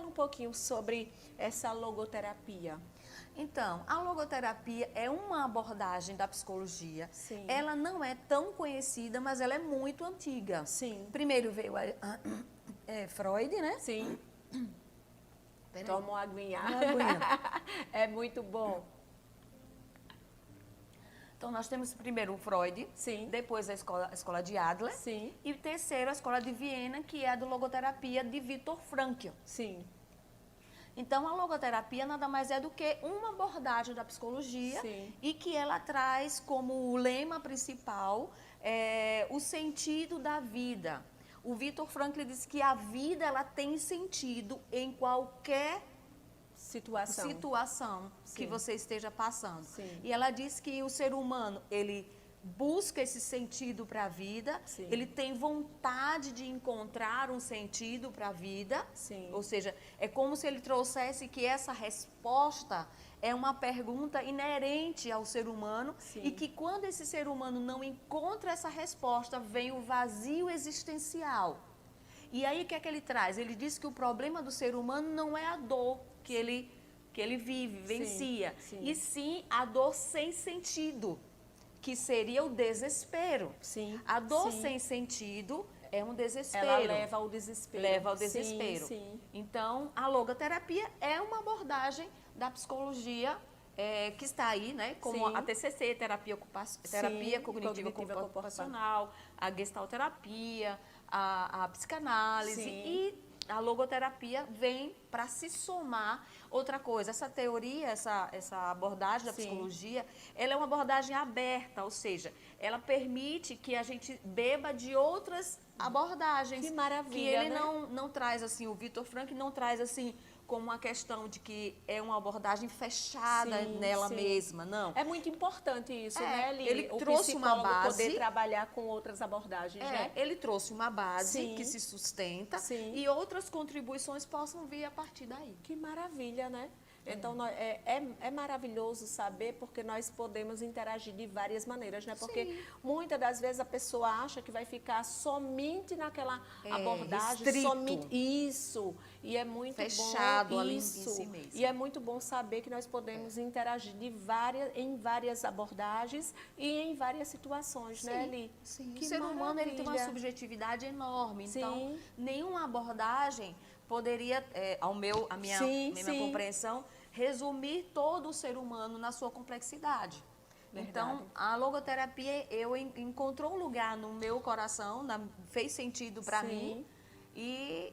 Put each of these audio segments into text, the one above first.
fala um pouquinho sobre essa logoterapia. Então, a logoterapia é uma abordagem da psicologia. Sim. Ela não é tão conhecida, mas ela é muito antiga. Sim. Primeiro veio Freud, né? Sim. Peraí. Toma uma aguinha. Uma aguinha. É muito bom. Então, nós temos primeiro o Freud, Sim. depois a escola de Adler, Sim. e terceiro a escola de Viena, que é a do logoterapia de Viktor Frankl. Sim. Então, a logoterapia nada mais é do que uma abordagem da psicologia. Sim. E que ela traz como lema principal o sentido da vida. O Viktor Frankl diz que a vida ela tem sentido em qualquer situação que você esteja passando. Sim. E ela diz que o ser humano, ele busca esse sentido para a vida, Sim. ele tem vontade de encontrar um sentido para a vida. Sim. Ou seja, é como se ele trouxesse que essa resposta é uma pergunta inerente ao ser humano. Sim. E que quando esse ser humano não encontra essa resposta, vem o vazio existencial. E aí o que é que ele traz? Ele diz que o problema do ser humano não é a dor que ele vive, vivencia, Sim. e sim a dor sem sentido, que seria o desespero. Sim. A dor Sim. sem sentido é um desespero. Ela leva ao desespero. Leva ao desespero. Sim, sim. Então, a logoterapia é uma abordagem da psicologia que está aí, né? Como Sim. a TCC, terapia Sim, cognitiva cognitiva ocupacional, a gestalterapia, a psicanálise Sim. e a logoterapia vem para se somar. Outra coisa, essa teoria, essa abordagem da Sim. psicologia, ela é uma abordagem aberta, ou seja, ela permite que a gente beba de outras abordagens. Que maravilha, que ele né? não traz assim, o Viktor Frankl não traz assim como uma questão de que é uma abordagem fechada Sim, nela sim. mesma, não. É muito importante isso, É, né, Lili? ele O trouxe uma psicólogo base. poder trabalhar com outras abordagens, né? Ele trouxe uma base Sim. que se sustenta Sim. e outras contribuições possam vir a partir daí. Que maravilha, né? Então, é maravilhoso saber porque nós podemos interagir de várias maneiras, né? Porque Sim. muitas das vezes a pessoa acha que vai ficar somente naquela abordagem, restrito. somente isso. E é muito Fechado bom ali em isso. si mesmo. E é muito bom saber que nós podemos interagir em várias abordagens e em várias situações, né, Li? Sim. Que O ser humano ele tem uma maravilha. subjetividade enorme, então Sim. nenhuma abordagem poderia, a minha Sim, minha sim. compreensão, resumir todo o ser humano na sua complexidade. Verdade. Então, a logoterapia encontrou um lugar no meu coração, fez sentido para Sim. mim. E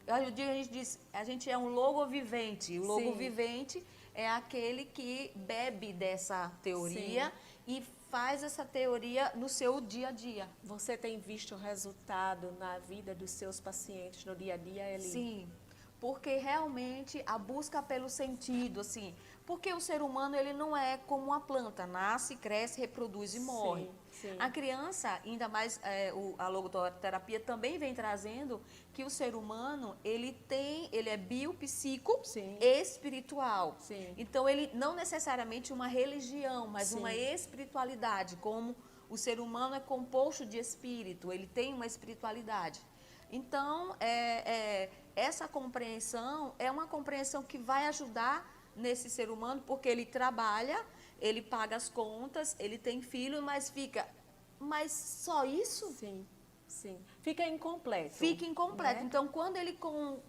a gente diz, a gente é um logo vivente. O logo Sim. vivente é aquele que bebe dessa teoria e faz essa teoria no seu dia a dia. Você tem visto o resultado na vida dos seus pacientes no dia a dia, Eli? Sim, porque realmente a busca pelo sentido, assim, porque o ser humano ele não é como uma planta, nasce, cresce, reproduz e morre. sim. A criança, ainda mais a logoterapia também vem trazendo que o ser humano ele é biopsico, Sim. espiritual. Sim. Então ele não necessariamente uma religião, mas Sim. uma espiritualidade, como o ser humano é composto de espírito, ele tem uma espiritualidade. Então, essa compreensão é uma compreensão que vai ajudar nesse ser humano, porque ele trabalha, ele paga as contas, ele tem filho, mas só isso? Sim, sim. Fica incompleto. Fica incompleto. Né? Então, quando ele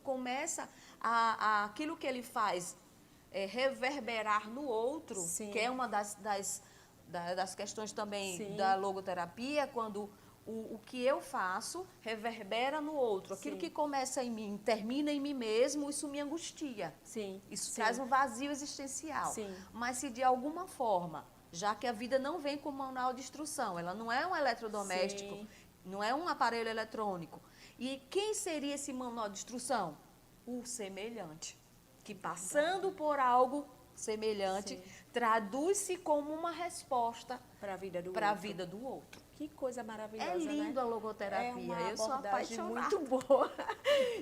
começa aquilo que ele faz reverberar no outro, Sim. que é uma das questões também Sim. da logoterapia, quando o que eu faço reverbera no outro. Aquilo Sim. que começa em mim, termina em mim mesmo, isso me angustia. Sim. Isso sim. traz um vazio existencial. Sim. Mas se de alguma forma, já que a vida não vem com manual de instrução, ela não é um eletrodoméstico, Sim. não é um aparelho eletrônico. E quem seria esse manual de instrução? O semelhante, que passando por algo semelhante, Sim. traduz-se como uma resposta para a vida do para a outro. vida do outro. Que coisa maravilhosa, É lindo, né? a logoterapia. É uma Eu sou abordagem apaixonada. muito boa.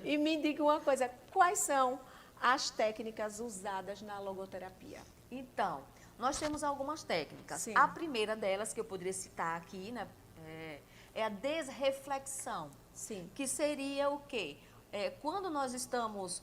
E me diga uma coisa, quais são as técnicas usadas na logoterapia? Então, nós temos algumas técnicas. Sim. A primeira delas, que eu poderia citar aqui, né, é a desreflexão. Sim. Que seria o quê? quando nós estamos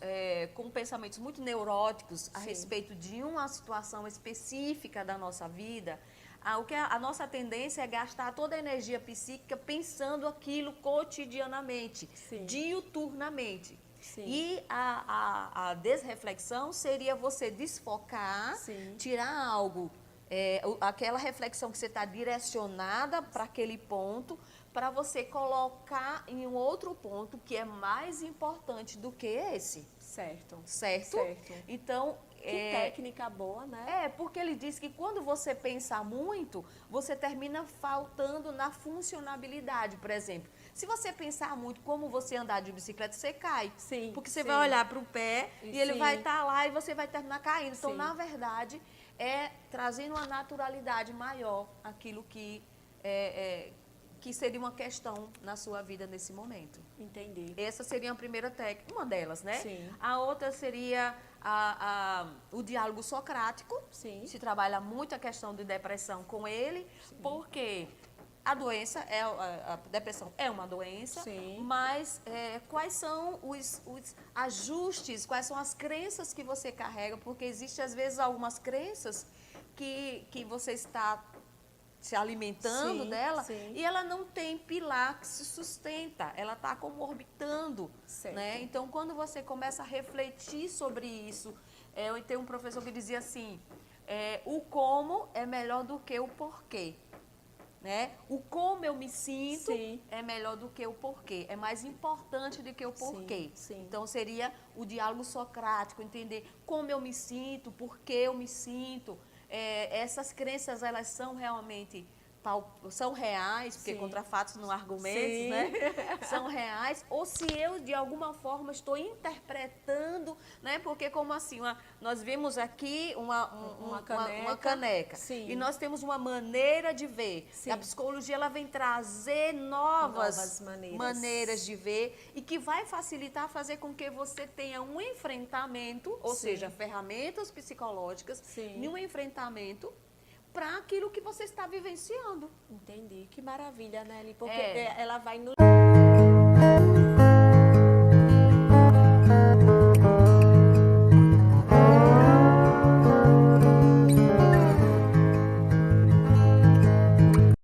com pensamentos muito neuróticos a Sim. respeito de uma situação específica da nossa vida, a nossa tendência é gastar toda a energia psíquica pensando aquilo cotidianamente, Sim. diuturnamente. Sim. E a desreflexão seria você desfocar, Sim. tirar algo, aquela reflexão que você está direcionada para aquele ponto, para você colocar em um outro ponto que é mais importante do que esse. Certo. Certo? Certo. Então, Que técnica boa, né? porque ele diz que quando você pensa muito, você termina faltando na funcionabilidade, por exemplo. Se você pensar muito como você andar de bicicleta, você cai. Sim, Porque você sim. vai olhar para o pé e ele Sim. vai estar lá e você vai terminar caindo. Então, Sim. na verdade, trazendo uma naturalidade maior aquilo que seria uma questão na sua vida nesse momento. Entendi. Essa seria a primeira técnica, uma delas, né? Sim. A outra seria o diálogo socrático. Sim. Se trabalha muito a questão de depressão com ele, porque a doença, a depressão é uma doença, Sim. mas quais são os ajustes, quais são as crenças que você carrega, porque existem às vezes algumas crenças que você está se alimentando Sim, dela, sim. e ela não tem pilar que se sustenta, ela está como orbitando, Certo. né? Então, quando você começa a refletir sobre isso, eu tenho um professor que dizia assim, o como é melhor do que o porquê, né? O como eu me sinto Sim. é melhor do que o porquê, é mais importante do que o porquê. Sim, sim. Então, seria o diálogo socrático, entender como eu me sinto, por que eu me sinto. Essas crenças, elas são realmente são reais, porque Sim. contra fatos não há argumentos, Sim. né? São reais, ou se eu de alguma forma estou interpretando, né? Porque como assim, nós vimos aqui uma caneca Sim. e nós temos uma maneira de ver. Sim. A psicologia, ela vem trazer novas maneiras de ver e que vai facilitar fazer com que você tenha um enfrentamento, ou Sim. seja, ferramentas psicológicas, Sim. em um enfrentamento para aquilo que você está vivenciando. Entendi. Que maravilha, Nelly? Porque É. ela vai nos